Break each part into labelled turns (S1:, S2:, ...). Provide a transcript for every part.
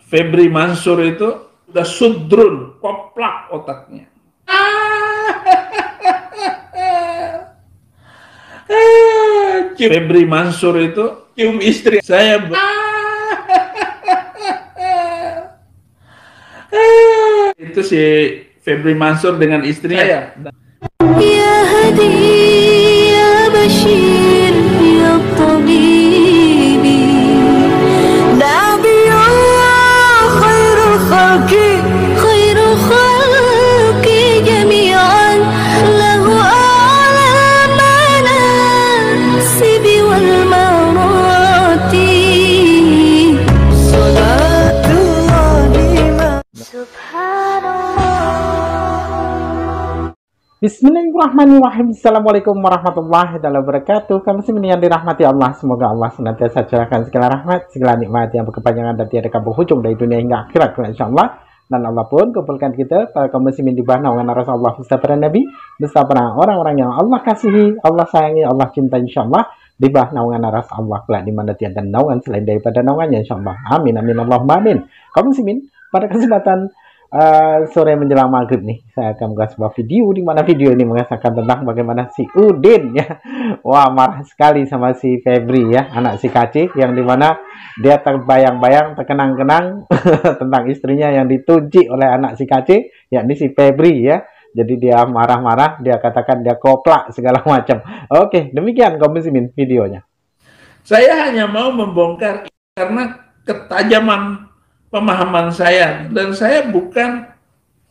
S1: Febri Mansur itu udah sudrun, koplak otaknya. Febri Mansur itu cium istri saya. Itu si Febri Mansur dengan istri saya.
S2: Ya Hadi, ya Bashir, ya Tabibi, Nabiullah, khairul khalqi jami'an, lahu a'la manasibi wal marati, salatullah subhanallah.
S3: Bismillahirrahmanirrahim. Assalamualaikum warahmatullahi wabarakatuh. Kami muslimin yang dirahmati Allah, semoga Allah senantiasa curahkan segala rahmat, segala nikmat yang berkepanjangan dan tiada berhujung dari dunia hingga akhirat, insyaallah. Dan Allah pun kumpulkan kita para kaum muslimin di bawah naungan Rasulullah beserta para nabi, beserta orang-orang yang Allah kasihi, Allah sayangi, Allah cinta, insyaallah, di bawah naungan Rasulullah kelak di mana tiada naungan selain daripada naungannya, insyaallah. Amin amin Allahumma amin. Kaum muslimin, pada kesempatan sore menjelang maghrib nih, saya akan membuat sebuah video di mana video ini mengisahkan tentang bagaimana si Udin ya, wah marah sekali sama si Febri ya, anak si Kaci, yang dimana dia terbayang-bayang, terkenang-kenang tentang istrinya yang ditunjuk oleh anak si Kaci, yakni si Febri ya. Jadi dia marah-marah, dia katakan dia koplak segala macam. Oke, demikian kaum muslimin videonya.
S1: Saya hanya mau membongkar karena ketajaman pemahaman saya, dan saya bukan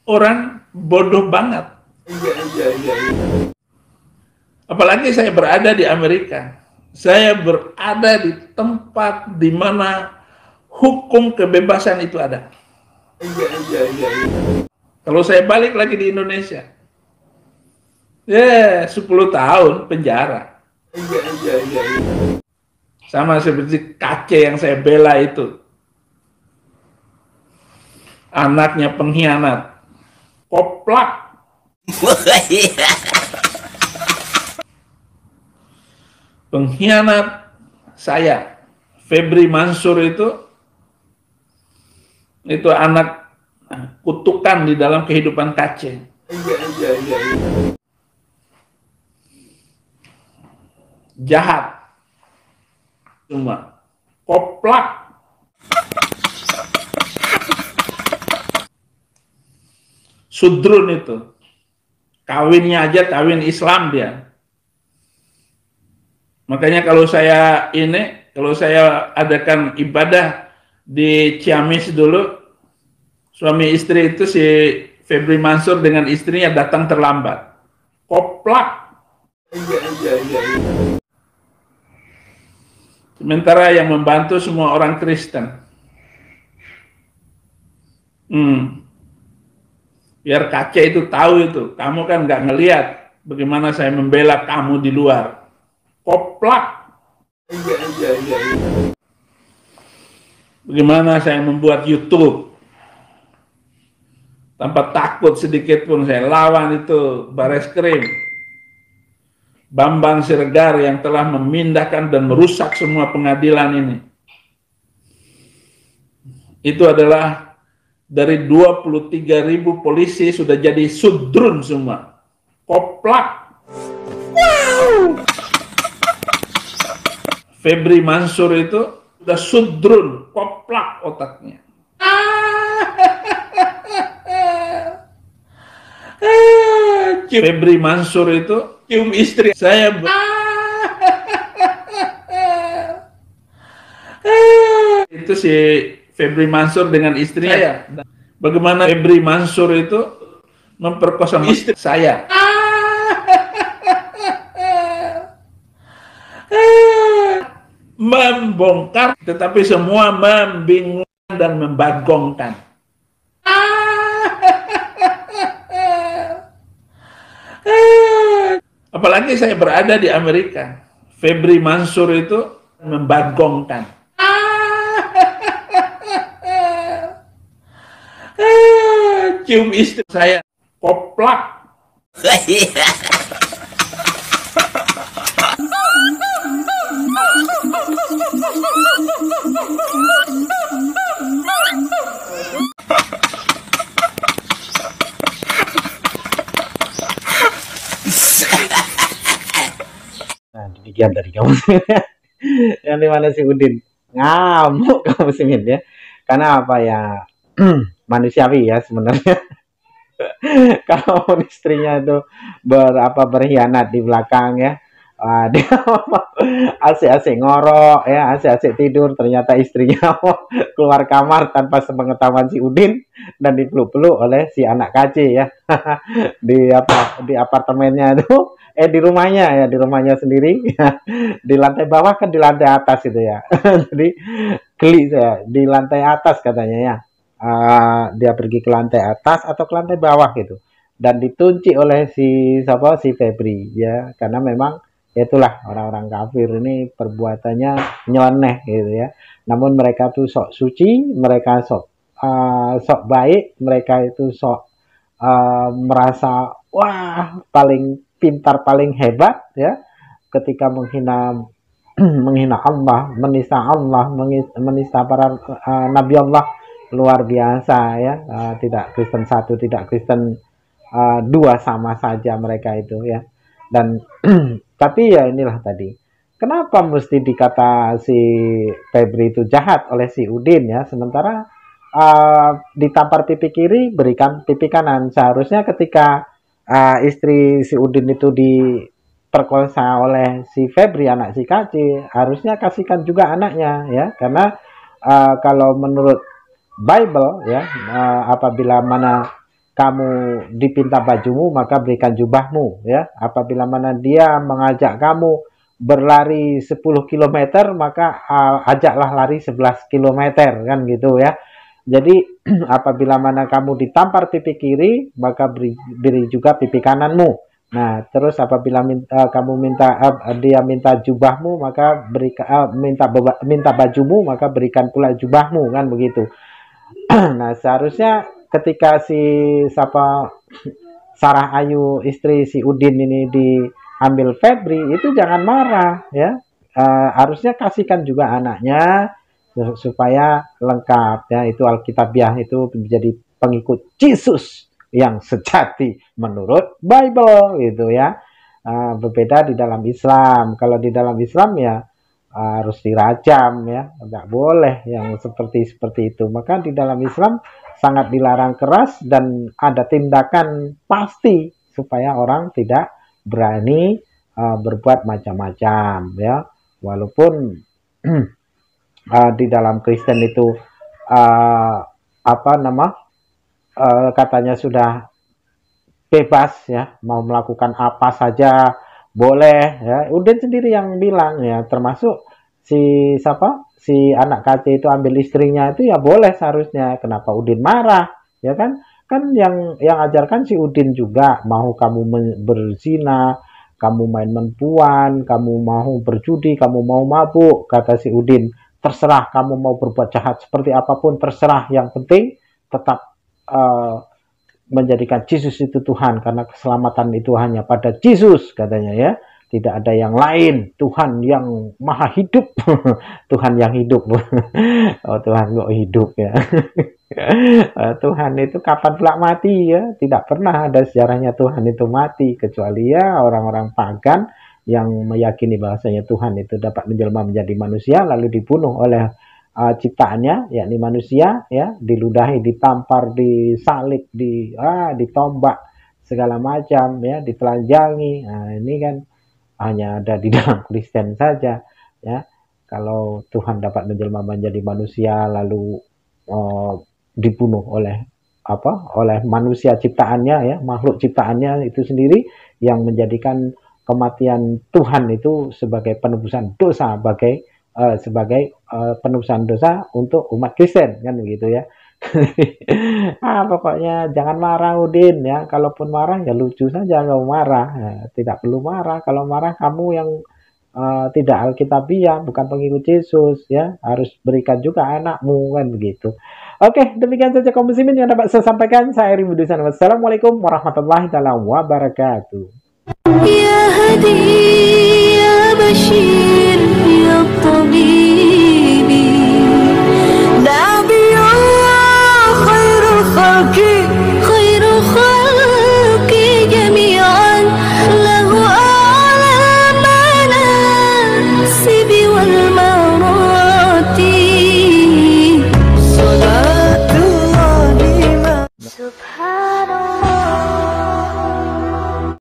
S1: orang bodoh banget. Apalagi saya berada di Amerika. Saya berada di tempat di mana hukum kebebasan itu ada. Kalau saya balik lagi di Indonesia, 10 tahun penjara. Sama seperti Kace yang saya bela itu. Anaknya pengkhianat, koplak. Pengkhianat saya, Febri Mansur itu anak kutukan di dalam kehidupan Kace. Jahat, cuma koplak. Sudrun itu, kawinnya aja kawin Islam dia. Makanya kalau saya adakan ibadah di Ciamis dulu, suami istri itu si Febri Mansur dengan istrinya datang terlambat. Koplak. Sementara yang membantu semua orang Kristen. Biar Kace itu tahu itu, kamu kan nggak ngelihat bagaimana saya membela kamu di luar. Koplak. Bagaimana saya membuat YouTube. Tanpa takut sedikit pun saya lawan itu Bareskrim. Bambang Siregar yang telah memindahkan dan merusak semua pengadilan ini. Itu adalah dari 23.000 polisi sudah jadi sudrun semua. Koplak. Wow. Febri Mansur itu udah sudrun, koplak otaknya. Febri Mansur itu cium istri saya. Itu si Febri Mansur dengan istrinya ya. Bagaimana Febri Mansur itu memperkosa istri saya. Membongkar, tetapi semua membingungkan dan membagongkan. Apalagi saya berada di Amerika. Febri Mansur itu membagongkan. Cium istri saya, koplak.
S3: demikian tadi kaum muslimin ya. Yang dimana si Udin ngamuk kaum muslimin ya. Karena apa ya? Manusiawi ya sebenarnya. Kalau istrinya itu berkhianat di belakang ya, dia asik-asik ngorok ya, asik-asik tidur, ternyata istrinya keluar kamar tanpa sepengetahuan si Udin dan dipeluk-peluk oleh si anak KC ya. di apartemennya itu di rumahnya sendiri ya. Di lantai bawah kan di lantai atas itu ya. Jadi geli saya di lantai atas katanya ya. Dia pergi ke lantai atas atau ke lantai bawah gitu dan ditunci oleh si Febri ya, karena memang itulah orang-orang kafir ini perbuatannya nyeleneh gitu ya, namun mereka tuh sok suci, mereka sok baik, mereka itu sok merasa wah paling pintar, paling hebat ya, ketika menghina Allah, menista para nabi Allah. Luar biasa ya, tidak Kristen satu, tidak Kristen dua, sama saja mereka itu ya. Dan tapi ya inilah tadi, kenapa mesti dikata si Febri itu jahat oleh si Udin ya, sementara ditampar pipi kiri berikan pipi kanan. Seharusnya ketika istri si Udin itu diperkosa oleh si Febri, anak si KC, harusnya kasihkan juga anaknya ya, karena kalau menurut Bible ya, apabila mana kamu dipinta bajumu maka berikan jubahmu ya, apabila mana dia mengajak kamu berlari 10 km maka ajaklah lari 11 km kan gitu ya. Jadi apabila mana kamu ditampar pipi kiri maka beri juga pipi kananmu. Nah terus apabila kamu dia minta jubahmu maka minta bajumu maka berikan pula jubahmu kan begitu. Nah seharusnya ketika si Sarah Ayu istri si Udin ini diambil Febri itu jangan marah ya, harusnya kasihkan juga anaknya supaya lengkap ya, itu Alkitabiah itu menjadi pengikut Yesus yang sejati menurut Bible gitu ya. Berbeda di dalam Islam. Kalau di dalam Islam ya harus dirajam ya, nggak boleh yang seperti itu. Maka di dalam Islam sangat dilarang keras dan ada tindakan pasti supaya orang tidak berani berbuat macam-macam ya. Walaupun di dalam Kristen itu katanya sudah bebas ya, mau melakukan apa saja boleh ya. Udin sendiri yang bilang ya, termasuk si anak KC itu ambil istrinya itu ya boleh seharusnya. Kenapa Udin marah ya kan yang ajarkan si Udin juga, mau kamu berzina, kamu main menpuan, kamu mau berjudi, kamu mau mabuk, kata si Udin, terserah kamu mau berbuat jahat seperti apapun, terserah, yang penting tetap menjadikan Yesus itu Tuhan, karena keselamatan itu hanya pada Yesus katanya ya, tidak ada yang lain, Tuhan yang maha hidup. Tuhan yang hidup. Oh Tuhan kok hidup ya. Tuhan itu kapan pula mati ya, tidak pernah ada sejarahnya Tuhan itu mati, kecuali ya orang-orang pagan yang meyakini bahasanya Tuhan itu dapat menjelma menjadi manusia lalu dibunuh oleh ciptaannya, yakni manusia ya, diludahi, ditampar, disalib, ditombak segala macam ya, ditelanjangi. Nah ini kan hanya ada di dalam Kristen saja ya. Kalau Tuhan dapat menjelma menjadi manusia lalu dibunuh oleh manusia ciptaannya ya, makhluk ciptaannya itu sendiri, yang menjadikan kematian Tuhan itu sebagai penebusan dosa, sebagai penebusan dosa untuk umat Kristen kan begitu ya. Pokoknya jangan marah Udin ya, kalaupun marah ya lucu saja, kalau marah ya, tidak perlu marah. Kalau marah kamu yang tidak Alkitabiah, bukan pengikut Yesus ya, harus berikan juga anakmu kan begitu. Oke, demikian saja kaum muslimin yang dapat saya sampaikan. Saya Eri Budusan. Wassalamualaikum warahmatullahi wabarakatuh.
S2: يا هدي يا بشير يا طبيبي نبي الله خير الخلق